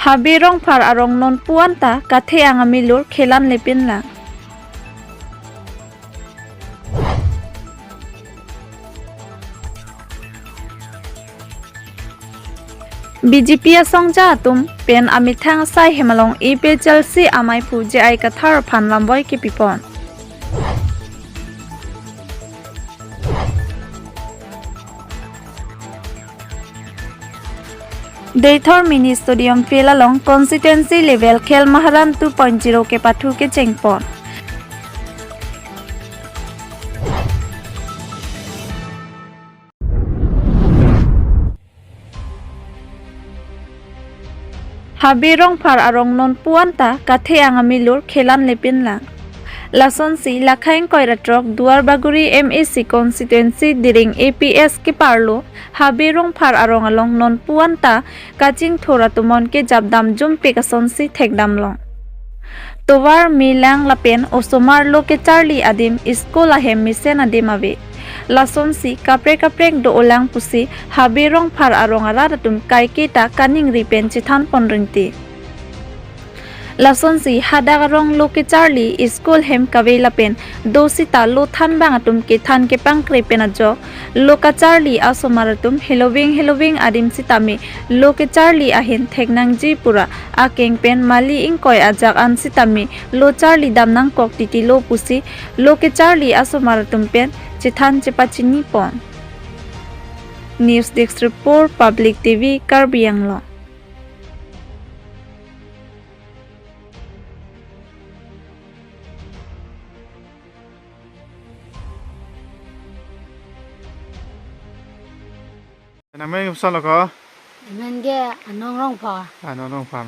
Habirong par arong non puanta kathe ang amilur khelan lepin lang. BJP songja atum pen amithang sai hemalong aphlc amai phu je ai kathar phan lamboi ki pipon. Deithor mini stadium pelalong constituency level khel maharam 2.0 ke pathu ke chengpon. Habirong par arong non puanta kathe ang amilur khelan lepin lang. Lasonsi lakhaing koiratrok Duarbaguri MAC constituency diring APS ke parlo Habirong par arong along non puanta kaching thora tumon ke jabdam jum pekasonsi thekdam long. Towar milang lapen osomar lo ke Charlie adim iskola hem misen adim ave. Lasonsi kaprek do olang pusi Habirong par arong aradatum kaiketa kaning ripen chithan ponrinti. Lasonsi hadagarong loke Charlie school hem kavela pen dosita lo than bangatum ke than ke pangkre penajo loka Charlie asomaratum heloving adim sitami loke Charlie ahin thegnang ji pura akeng pen mali ingkoi ajak an sitami lo Charlie damnang kok titi lo pusi loke Charlie asomaratum pen chithan chepachini pon. News Desk Report Public TV Karbi Anglong. Namanya pesan lo kau? Nangge Anglong pa. Anglong pam.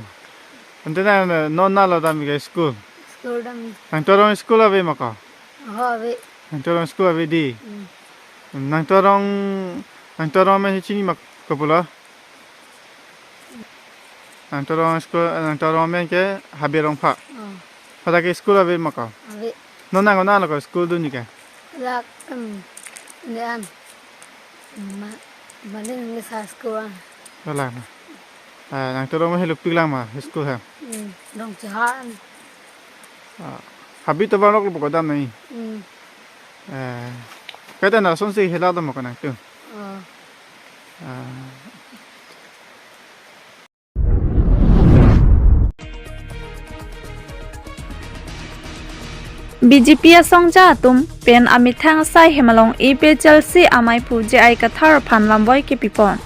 Untuk na non nalo dami ke school. School dam. Nang torong school abe maka. Have. Nang torong school abe di. Nang torong me cini mak kapula. Nang torong me ke Habirong pa. Pada ke school abe maka. Have. Non nang nalo kau school tu ni ke. Lak dan Balik ngi sa school. Balang. Nang torong me heluk pilang ma school ha. Dong jahan. Habis tu baru aku dam ni. Kata na sonsi helada mo kana tu. BJP songja atum pen amithang sai hemalong aphlc amai phu je ai kathar phan lamboi ke pipon.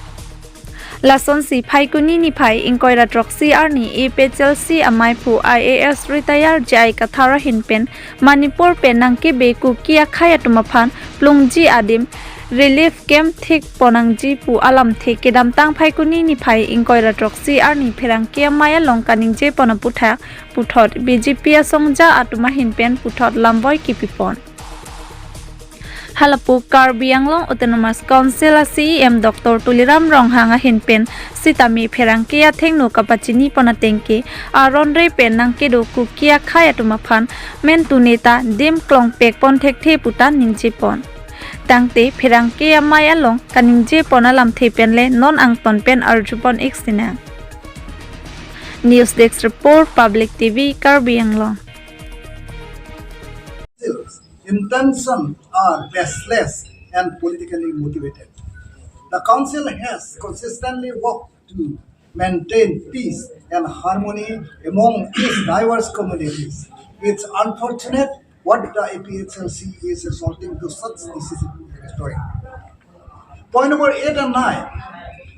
Lasonsi phaikuni ni phai inkoira troxi arni aphlc amai phu IAS retire je ai kathara hinpen Manipur penang ke beku kia khaya tumaphan plungji adim relief camp thik ponangji pu alam theke damtang phaikuni ni phai inkoira troxi arni pherang ke maya longkaning je ponaputha puthot BJP songja atuma hinpen puthot lamboi ki pipon. Halapu Karbi Anglong Autonomous Council CEM Dr. Tuliram Ronghanga hinpen sitami pherangkia thengno kapachini ponatengke aronre penangke do kukia khaya tumaphan mentu neta dim klong pek pon thekthe puta ningjipon. Tangte pherangkia maya long kaningje ponalam thepenle non angton pen arjupon xina. News Desk Report Public TV Karbi Anglong. Intention are baseless and politically motivated. The Council has consistently worked to maintain peace and harmony among its diverse communities. It's unfortunate what the APHLC is resorting to such decisive restoring. Point number 8 and 9.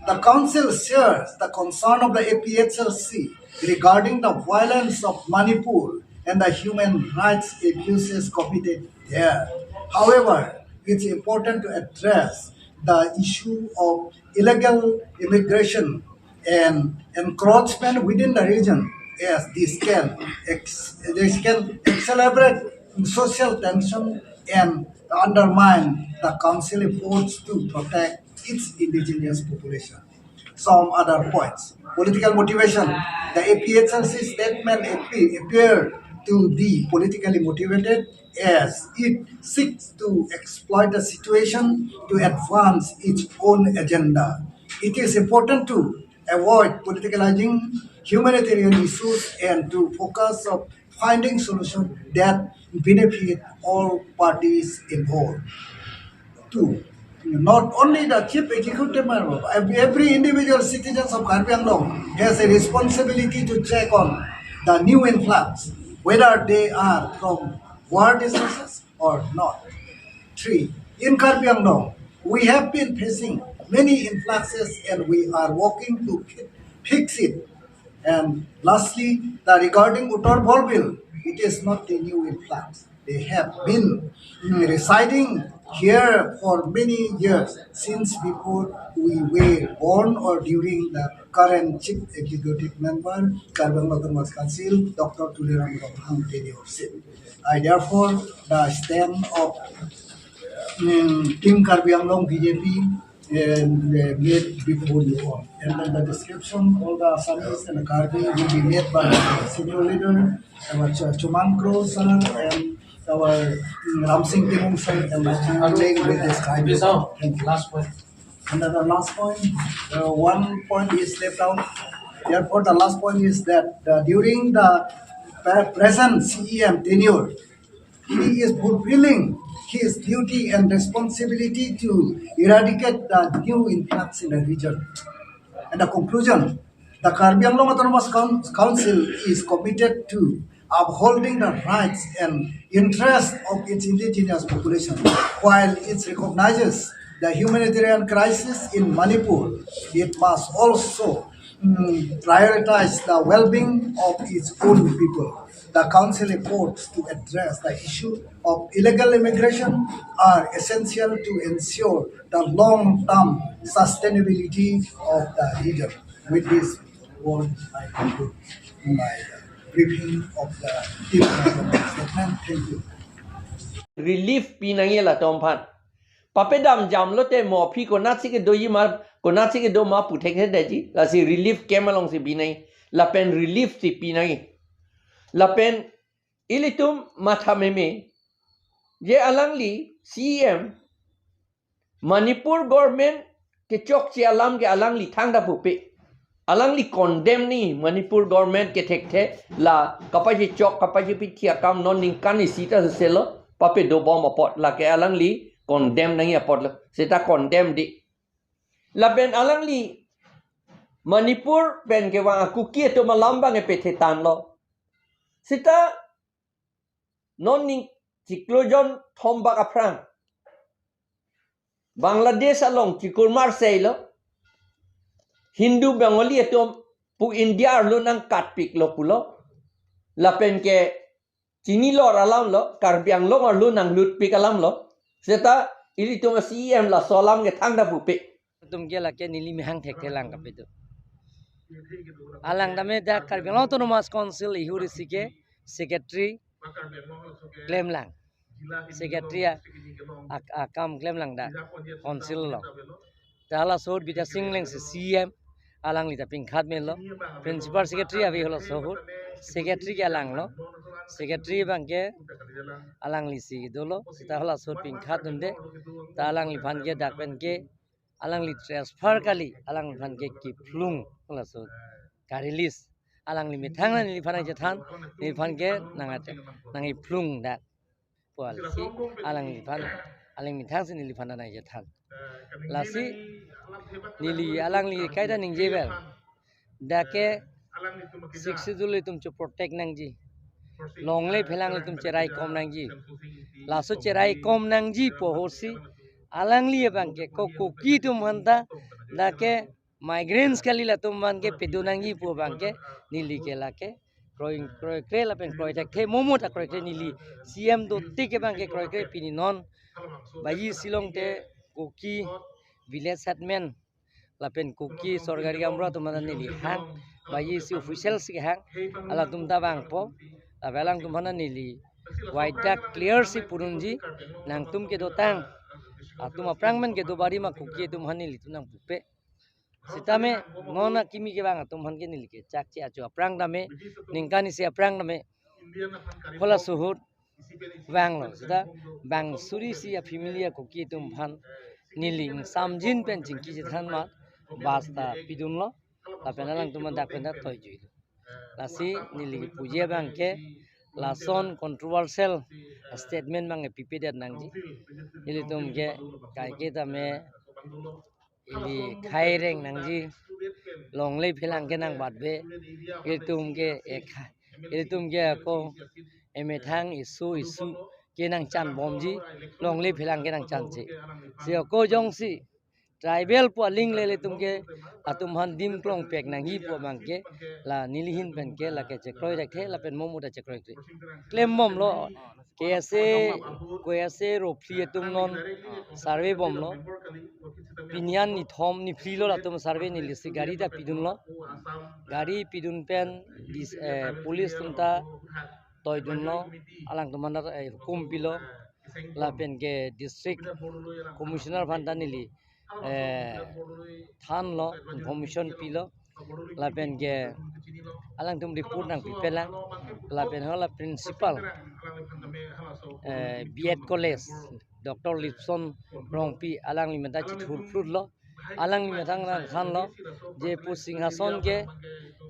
The Council shares the concern of the APHLC regarding the violence of Manipur and the human rights abuses committed there. However, it's important to address the issue of illegal immigration and encroachment within the region, as this can accelerate social tension and undermine the Council efforts to protect its indigenous population. Some other points. Political motivation. The APHLC statement appeared to be politically motivated as it seeks to exploit the situation to advance its own agenda. It is important to avoid politicalizing humanitarian issues and to focus on finding solutions that benefit all parties involved. Two, not only the chief executive member, every individual citizens of Karbi Anglong has a responsibility to check on the new influx, whether they are from war distressors or not. Three, in Karbi Anglong, we have been facing many influxes and we are working to fix it. And lastly, regarding Uttar Borbil, it is not a new influx. They have been residing here for many years since before we were born or during the current chief executive member, Carbon Autonomous Council, Dr. Tuliram Rokhang tenure. I therefore the stand of Team Karbi Anglong BJP and made before you all. And then the description, all the Assamese and the Karbi will be made by the senior leader, our Chumankro sir, and our Ram Singh Timung sir, and my colleague will describe it. Thank you. Last point. And then the last point, one point is left out. Therefore, the last point is that during the present CEM tenure, he is fulfilling his duty and responsibility to eradicate the new influx in the region. And the conclusion, the Karbi Anglong Autonomous Council is committed to upholding the rights and interests of its indigenous population, while it recognizes the humanitarian crisis in Manipur. It must also prioritize the well-being of its own people. The Council efforts to address the issue of illegal immigration are essential to ensure the long-term sustainability of the region. With this word, I conclude my briefing of the team statement. Thank you. Relief pinangye la tompan. Papedam jam lote mo phi ko nasi ke do yima ko nasi ke do ma putek he daji la si relief kemalong si binai la pen relief si pinangye la pen ilitum mathameme je alangli CM Manipur government ke chok chi alam ke alangli thangda pupe alangli condemn ni Manipur government ke thekte la kapaji chok kapaji pitia kam non ning kan sita selo pape do bom apot la ke alangli condemn nahi apot la seta condemn di la ben alangli Manipur ben ke wa kukie to malamba nge pethe tan lo sita non ning ciklojon thombak aprang Bangladesh along cikulmar lo Hindu Bengali itu pu India lo nang katpik lo pulo lapen ke Cini lo alam lo Karbi Anglong lo nang lutpik alam lo seta ili tu CM la solam ke thangda pupe tum gela ke nili mihang thek thelang kapitu alang dame da Karbi Anglong Autonomous Council ihuri sike secretary claim lang secretary akam claim lang da council lo tala sod bita singling se CM alang lita pingkhat melo principal secretary avi holo sohur secretary ke alang lo secretary bangke alang lisi dolo sita hola sod pingkhat dunde ta alang li bhan ke dakben ke alang li transfer kali alang bhan ke ki flung hola sod kari list alang li mithang na li bhan jethan li bhan ke nangate nangi flung da polisi alang li bhan alang mithang sin li bhan na jethan lasi nili alang li kaida ningjebel dake siksiduli tum chu protect nangji longle phelang li tum cherai kom nangji laso cherai kom nangji pohorsi alang li bangke ko kuki tum hanta dake migrants kali la tum bangke pedunangji po bangke nili ke lake kroi kre la pen kroi tak the momo ta kroi kre nili CM do tik bangke kroi kre pini non bayi silong te kuki village settlement lapen kuki sorgari amra tumana nili hang bayi si official si hang ala tumta bang po abelang tumana nili white duck clear si purunji nang tum ke dotang atum aprangmen ke dobari ma kuki tum hanili tunang pupe sitame ngona kimi ke bang atum han ke nili ke chak chi achu aprang dame ningkani si aprang dame hola suhut bang lo sida bang suri si a familia kuki tum han niling samjin pen jingki jithan ma basta pidun lo la penalang tuman dak penda toy jui lasi nili puje bangke lason controversial statement bangke pipidat nangji ili tumke kaike tame ili khaireng nangji longlei philang ke nang batbe ili tumke ko emethang isu ke nang chan bomji longlei philang ke nang chan si ko jong si tribal po ling le tumke atum han dim klong pek nangi po bangke la nilihin penke la ke chekroi rakhe la pen momu da chekroi claim mom lo kese ro pli tum non survey bom lo pinyan ni thom ni pli lo atum survey ni lisi gari da pidun lo gari pidun pen police tunta toy dun lo alang tumanda hukum pilo la pen ke district commissioner bhanda nili than lo information pilo la pen ke alang tum report nang pipelang la pen hola principal B.Ed college Dr. Lipson rongpi alang limata chithur fruit lo alang limatang than lo je pu singhason ke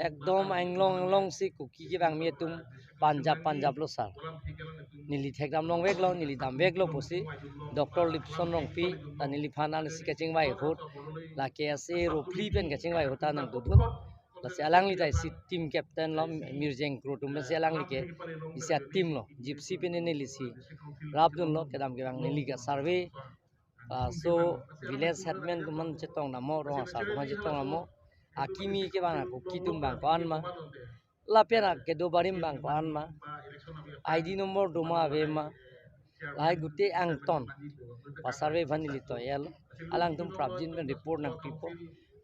ekdom anglong si kuki ke bang me tum Punjab lo sar nili thekdam long vek lo nili dam vek lo posi Dr. Lipson rongpi ta nili phanal sikaching bai hot la kese ro pli pen kaching bai hota nang dudun la se alang li tai si team captain lo mirjeng kro tum se alang li ke isia team lo gypsy pen ne li si rabdun lo kedam ke bang nili ka survey so village headman tuman chetong namo ro sa ma chetong namo akimi ke bang ko kitum bang pan ma la pera ke do barim bang pan ma ID number doma ave ma lai gutte angton pa survey vanili to yel alang tum prabjin ben report nang pipo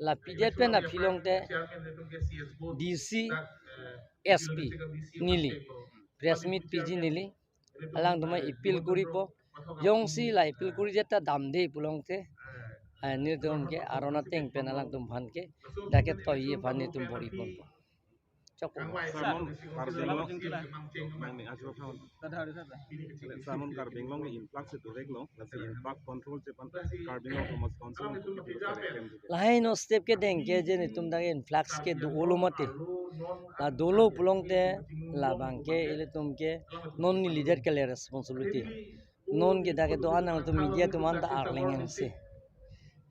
la pdf pen na philong te DC SP nili press meet pg nili alang tum appeal kuri po yongsi la appeal kuri jeta damde pulong te nil tum ke arona teng pen alang tum bhan ke dake to ye bhani tum bori pon Salmon Karbi long influx to regular, that's impact control Japan Karbi long council. Lain no step ke dengke je ni tum dang influx ke dolo mate la dolo pulong te la bangke ile tum ke non ni leader ke le responsibility non ke dake do anang tum media tum anda arlingen se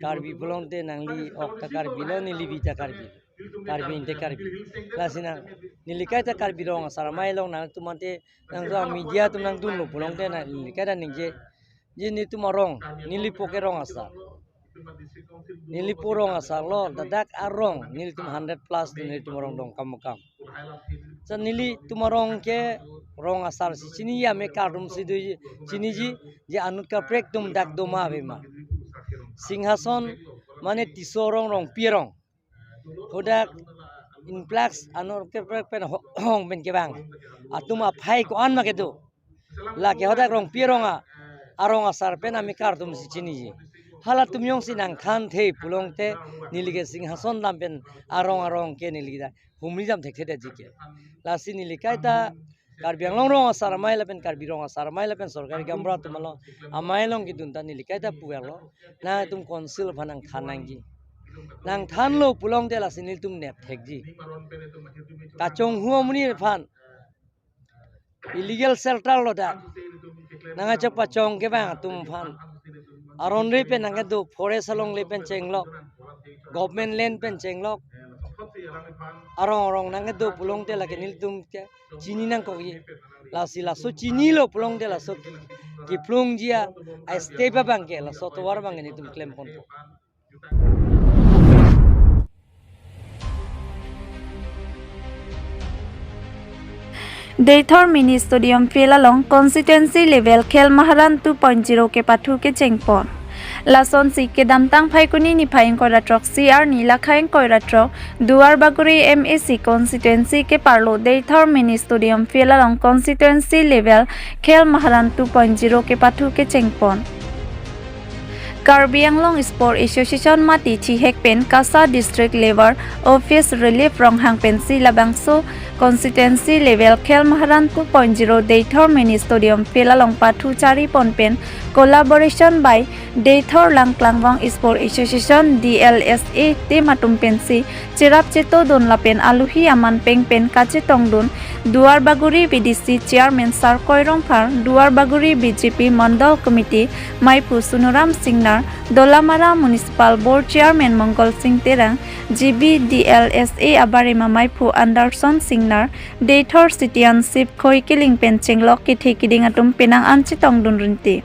Karbi pulong te nangli okta Karbi lo ni libita Karbi inte Karbi lasina nilikai ta Karbi rong saramai long nang tumante nang ra media tum nang dun lo pulong te na nilikai da ningje je ni tumarong nilipoke rong asa nilipurong asar lo dadak arong nili tum 100 plus nili tumarong dong kam sa nili tumarong ke rong asar si chini ya me karum si do chini ji je anut ka prek tum dak do ma be ma singhason mane tisorong rong pierong hodak in plax anor ke prek pen hong ben ke bang atuma phai ko an ma ke do la ke hodak rong pierong a arong asar pen ami kar tum si chini ji hala tumyong sinang khan the pulong te nilige singhason lampen arong ke niligida humri jam thekhe de jike lasi nilikai ta Karbi Anglong rong asar mai lapen Karbi rong asar mai lapen sorkari gamra tumalo amai long ki dunta nilikai ta puelo na tum council phanang thanangji nang than lo pulong te lasi nil tum nep thekji kachong huamni phan illegal shelter lo da nanga chapa chong ke bang tum phan aron re pen nang do forest along le pen chenglok government land pen chenglok arong nang do pulong te lake nil tum ke chini nang ko ye la sila so chini lo pulong te la so ki plong jia ai step bang ke la so to war bang ni tum claim kon Deithor mini stadium Pelalong constituency level Khel Maharan 2.0 ke pathu ke chengpon lason si ke damtang phaikuni ni phaing kora trok CR ni lakhaing koira trok Duar Baguri MAC constituency ke parlo Deithor mini stadium Pelalong constituency level Khel Maharan 2.0 ke pathu ke chengpon Karbi Anglong Sport Association mati chi hek pen Kasa District Level Office Relief rong hang pen si labangso constituency level khel maharan 2.0 Deithor Mini Stadium Pelalong Pathu Chari pon pen collaboration by Deithor Langklangwang Sport Association DLSA te matum pen si chirap cheto don lapen aluhi aman peng pen kache tongdun Duar Baguri BDC Chairman Sar Koirong Phar Duar Baguri BJP Mandal Committee Maipu Sunuram Singnar Dolamara Municipal Board Chairman Mongol Singh Terang GB DLSA Abarima Maipu Anderson Singnar Deithor Citianship Khoi Kiling Pen Chenglok Kithi Kiding Atum Penang Anchi Tongdun Rinti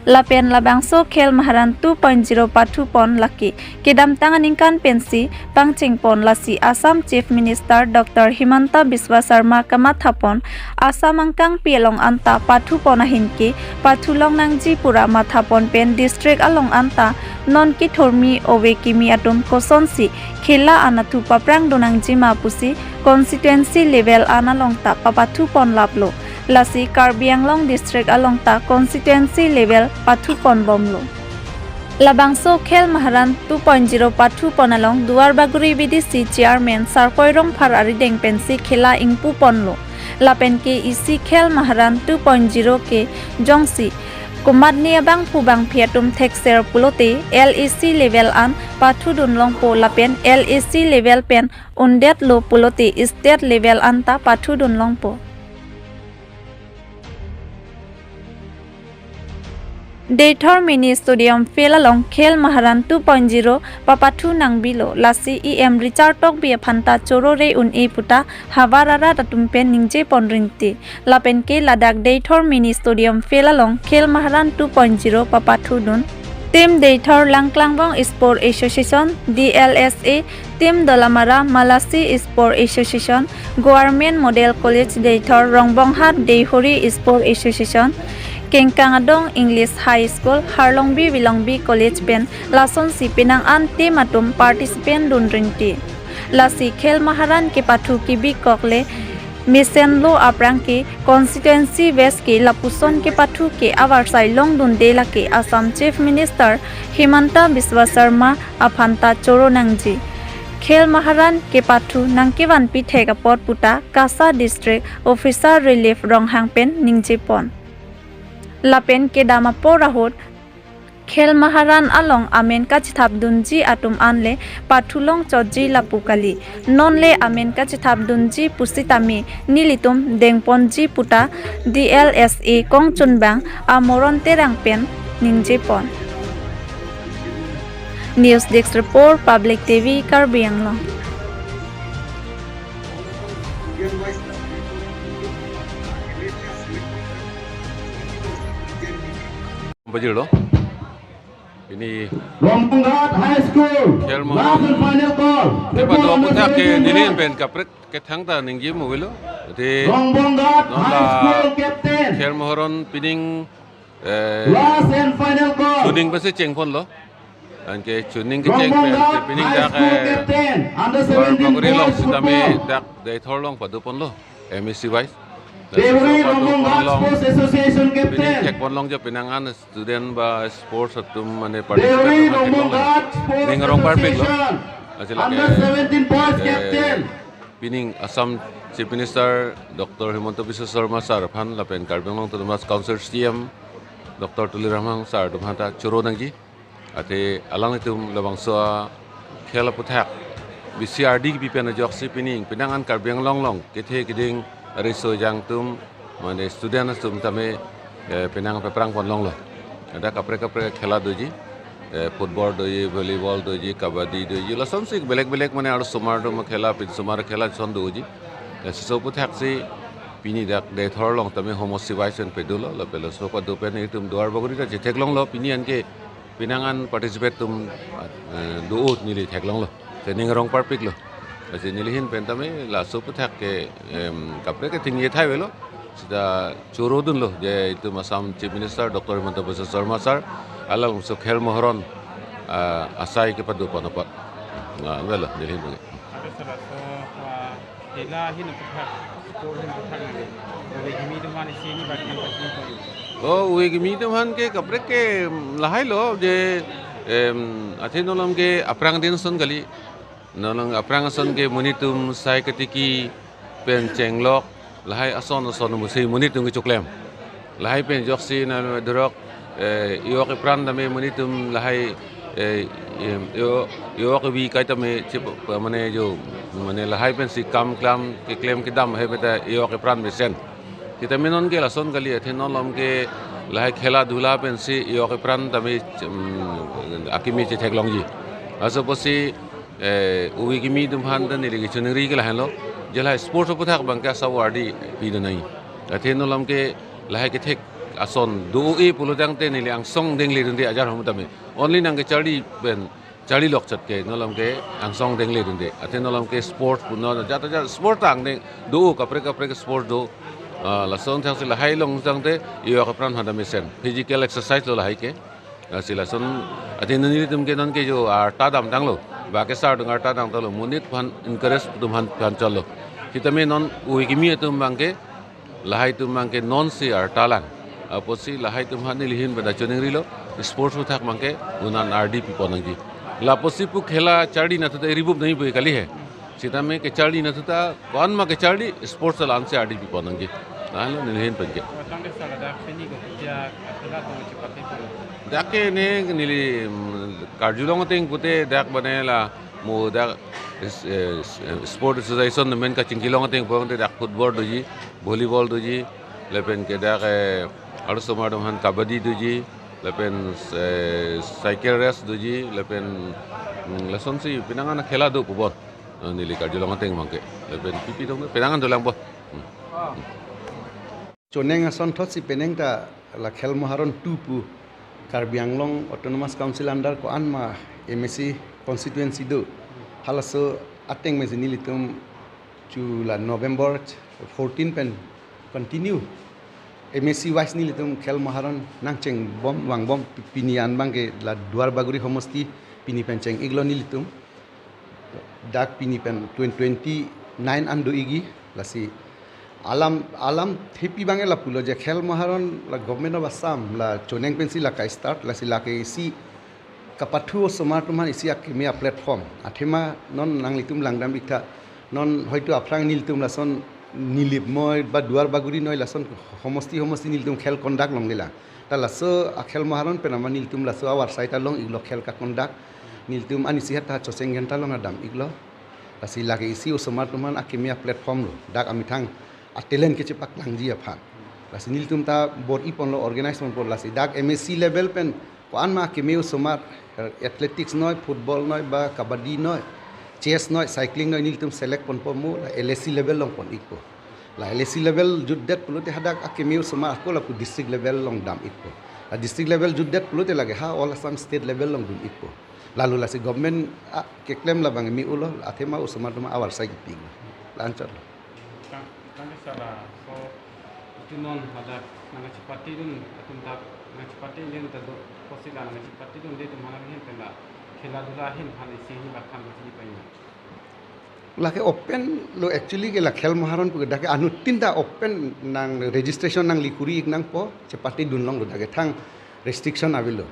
Lapen labangso khel maharan 2.0 pathu pon laki kedam tanganingkan pensi pangching pon lasi Assam Chief Minister Dr. Himanta Biswa Sarma kamathapon Assam angkang pielong anta pathu pon ahinki pathulong nangji pura mathapon pen district along anta non ki thormi owe kimi atum kosonsi khela anathu paprang donangji mapusi constituency level analong ta papathu pon laplo Lasi Karbi Anglong District along ta constituency level pathu pon bomlo. Labangso khel maharan 2.0 pathu ponalong Duar Baguri BDC Chairman Sar Koirong Phar arideng pensi khela ingpu ponlo. Lapen ke isi khel maharan 2.0 ke jongsi kumadni abang pubang phiatum thekser pulote LEC level an pathu dunlong po lapen LEC level pen undet lo pulote state level anta pathu dunlong po. Deithor Mini Stadium Pelalong khel maharan 2.0 papathu nangbilo lasi EM Richard Tok bia phanta choro re un e puta hawarara tatumpen ningje ponrinti lapen ke Ladakh Deithor Mini Stadium Pelalong khel maharan 2.0 papathu dun Team Deithor Langklangwang Sport Association DLSA Team Dolamara Malasi Sport Association Government Model College Deithor Rongbonghat Deihori Sport Association Kengkangadong English High School Harlongbi Wilongbi College pen lason si pinang an te matum participant dun rinti lasi khel maharan ke pathu ki bi kokle mission lo aprang ke constituency west ke lapuson ke pathu ke awar sai long dun de la ke Assam Chief Minister Himanta Biswa Sarma aphanta choro nangji khel maharan ke pathu nangkewan pi thega pot puta Kasa District Officer Relief rong hang pen ningje pon Lapen ke dama porahot khel maharan along amen ka chithap dunji atum anle pathulong chodji lapukali nonle amen ka chithap dunji pusitami nilitum dengponji puta DLSA kongchunbang amoron terang pen ningje pon News Desk Report Public TV Karbi Anglong Bajiro ini Rombongat High School Kelmo last and final call Tepa do puta ke nilin ben kapret ke thangta ningji mobilo te Rombongat High School captain Kelmo horon pining last and final call tuning base chengpon lo an ke tuning ke cheng pen ke pining dak captain under war 17 baguri long boys sitame football dak de thorlong padupon lo MEC wise Dewi Rombongat Sports Association Pining captain cek pon long jo pinangan student ba sports atum mane Dewi participate Rombongat Sports Ningarong parpik lo Association asila under 17 boys captain Pining Assam Chief Minister Dr. Himanta Biswa Sarma sir phan lapen Karbi Anglong Tumas Council CM Dr. Tuli Ramang sir dumhata choro nangji ate alang itum labangso khela puthak BCRD ki pipena joksi pining pinangan Karbi Anglong long kethe kiding riso jang tum mane student tum tame pinang peprang pon long lo ada kapre khela doji football doji volleyball doji kabaddi doji lason sik belek mane ar sumar do khela pin sumar khela son doji so puthak si pini dak de thor long tame homo civilization pedulo la pelo so pa do pen tum duar baguri ta thek long lo pini anke pinangan participate tum do ut nili thek long lo training rong parpik lo Kasi nilihin pentame la so puthak ke kapre ke ting ye thai velo sida choro dun lo je itu Assam Chief Minister Dr. Himanta Biswa Sarma sir alang so khel mohoron asai ke padu panapat velo nilihin bagi Hela hin puthak sport hin puthak ne. Jadi kami tu mana sini bagian pasien Oh, we kami tuhan ke kapre ke lahai lo je athi nolam ke aprang din son gali nolang aprang son ke munitum sai ketiki pen cenglok lahai ason musai munitum ke cuklem lahai pen joksi na drok yo ke pran dame munitum lahai yo ke bi kai tame chip mane jo mane lahai pen si kam klam ke klem ke dam hai beta yo ke pran besen kita menon ke lason kali athi nolam ke lahai khela dhula pen si yo ke pran tame akimi che theklong ji aso posi uwi kimi dum han dan ni legi chunri ke lahan lo jela sport puthak bangka sawardi pi do nai athi nolam ke lahai ke thek ason du e puludang te ni liang song deng le dunde ajar hom tame only nang ke chali ben chali lok chat ke nolam ke ang song deng le dunde athi nolam ke sport puno jata sport ang deng du kapre ke sport do lason thang sila hai long tang te yo ka pran hada mesen physical exercise lo lahai ke sila son athi nani tum ke non ke jo ta dam dang lo ba ke sar dung ta dang lo munit phan encourage tum han chalo kita me non ui kimi tum bang ke lahai tum bang ke non si talang aposi lahai tum han lihin bada choning rilo sports pu thak bang ke unan rdp ponang ji la posi pu khela chardi na thata ribub nahi pu kali hai sita me ke chardi na thata kon ma ke chardi sports lan se rdp ponang ji nalo nilihin panke dake ne nili karjulong ting pute dak banela mo dak sport association men ka chingkilong ting pong dak football doji volleyball doji lepen ke dak aru somadom han kabadi doji lepen cycle race doji lepen lason si pinangan khela do pubon nili karjulong ting mangke lepen pipi dong pinangan dolang bo Choneng ason thot si peneng ta la khel moharon tupu Karbi Anglong Autonomous Council under ko anma MSC constituency do halaso ateng me zinilitum chu la November 14 pen continue MSC wise nilitum khel moharon nangcheng bom wang bom pinian bangke la duar baguri homosti pini pencheng iglo nilitum dak pini pen 2029 ando igi lasi alam thepi bange la pulo je khel maharon la government of Assam la choneng pensi la ka start la sila ke isi kapathu somar tuman isi akimia platform athema non nanglitum langdam bikha non hoyto afrang niltum la son nilip moi ba duar baguri noi la son homosti niltum khel conduct longila ta la so akhel maharon penama niltum la so awar saita long iglo khel ka conduct niltum ani sihat ta choseng genta long adam iglo la sila ke isi somar tuman akimia platform lo dak amithang atelen ke cepak langji aphan lasi niltum ta bor ipon lo organize mon por lasi dak MSC level pen ko anma ke meu somar athletics noi football noi ba kabaddi noi chess noi cycling noi niltum select pon po mu la LSC level long pon ikpo la LSC level juddet pulote hadak ke meu somar ko la pu district level long dam ikpo la district level juddet pulote lage ha all Assam state level long dum ikpo lalu lasi government ke claim la bang mi ulo athema usomar tuma awar sai ping lancar salah so itu non ada nanga cipati dun atum tak nanga cipati yang tado posila nanga cipati dun dia tu mana hin tenda khela dula hin hal isi ni bakhan biji pai la ke open lo actually ke la khel maharon pu dake anu tinta open nang registration nang likuri nang po cipati dun long lo dake thang restriction avilo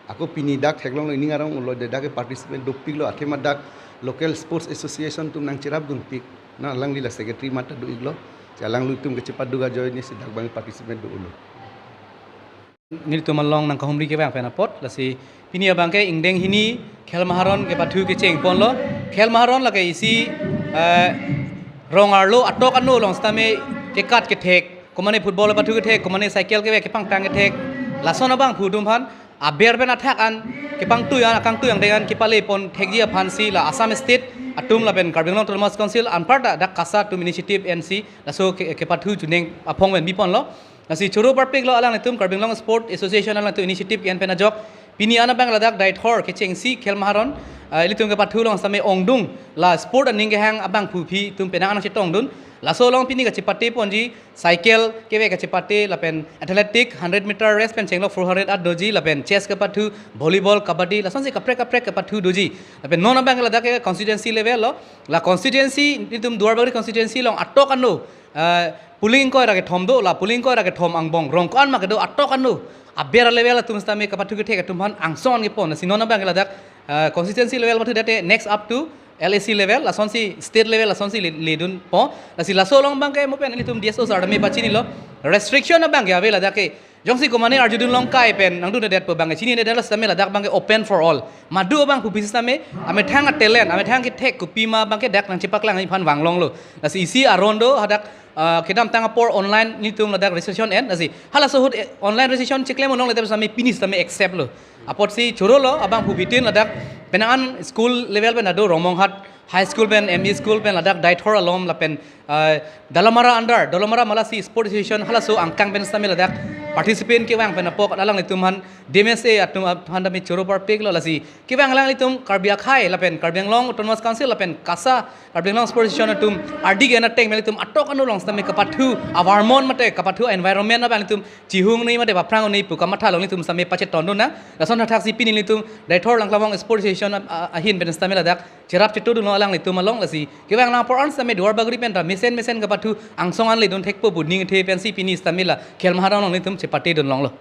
ako pini dak theklong lo iningarong lo dake participant dopik lo athema dak local sports association tum nang chirap dun pik na lang lila secretary mata do iglo jalang lutum ke cepat duga join ni sidak bang participant do ulo nil tu malong nang kahumri ke bang pena pot lasi pini abang ke ingdeng hini khel maharon ke pathu ke cheng pon lo khel maharon la ke isi rongar lo atok anu long stame ke kat ke thek komane football pathu ke thek komane cycle ke pang tang ke thek lason abang phudum phan aber ben athak an ke pang tu yang akang tu yang dengan ke pale pon thek dia phansi la Assam state atum la ben Karbi Anglong Autonomous Council anparta dak kasa tum initiative NC laso ke pathu juneng apong ben bipon lo lasi choro parpek lo alang tum Karbi Anglong Sport Association alang tu initiative yan pena jok Pini ana bang ladak dai thor ke chengsi khel maharon litum ke pathu long same ongdung la sport aning ke hang abang phupi tum penang anang chitong dun la so long Pini ke chipate ponji cycle ke ve ke chipate la pen athletic 100 meter race pen chenglo 400 at doji la pen chess ke pathu volleyball kabaddi la son se kapre ke pathu doji la pen non bang ladak ke constituency level lo la constituency litum duarbagri constituency long atok anu puling ko ra ke thom do la puling ko ra ke thom angbong rong ko an ma ke do atok anu abera level la tum stame ke pathu ke thek tum han angson ke pon si non bang ladak constituency level pathu date next up to LAC level la sonsi state level la sonsi ledun po la si la solong bang ke mo pen litum DSO sar me pachini lo restriction na bang ya vela dake jongsi ko mane arjudun long kai pen nang du det po bang chini ne dala stame la dak bang ke open for all madu bang pu bisame ame thang a talent ame thang ke tek ku pima bang ke dak nang chipak lang ni phan wang long lo la si isi arondo hadak kedam tang por online ni tum la dak registration en la si hala so hut online registration chikle mo long la same pinis tame accept lo apot si choro lo abang pu bitin la dak penaan school level pen ado romong hat high school pen ME school pen ladak daithor alom la pen dalamara under dalamara malasi sport association hala so angkang pen stame ladak participant ke wang pen apok alang litum han DMSA atum handa mi choro par pek lo lasi ke wang alang litum Karbi khai la pen Karbi Anglong autonomous council la pen kasa Karbi Anglong sport association atum RD gena tek melitum atok anu long stame kapathu awarmon mate kapathu environment na bang litum chihung nei mate baprang nei pu kamatha long litum stame pachet tondun na lason thak si pini litum daithor lang lawang sport association ahin pen stame ladak cherap chitu dun alang litum along lasi ke wang lang por an stame dor bagri pen ra mesen kapathu angsongan le dun thek po budning the pen si pini stame la khel maharang long litum chepate dun long lo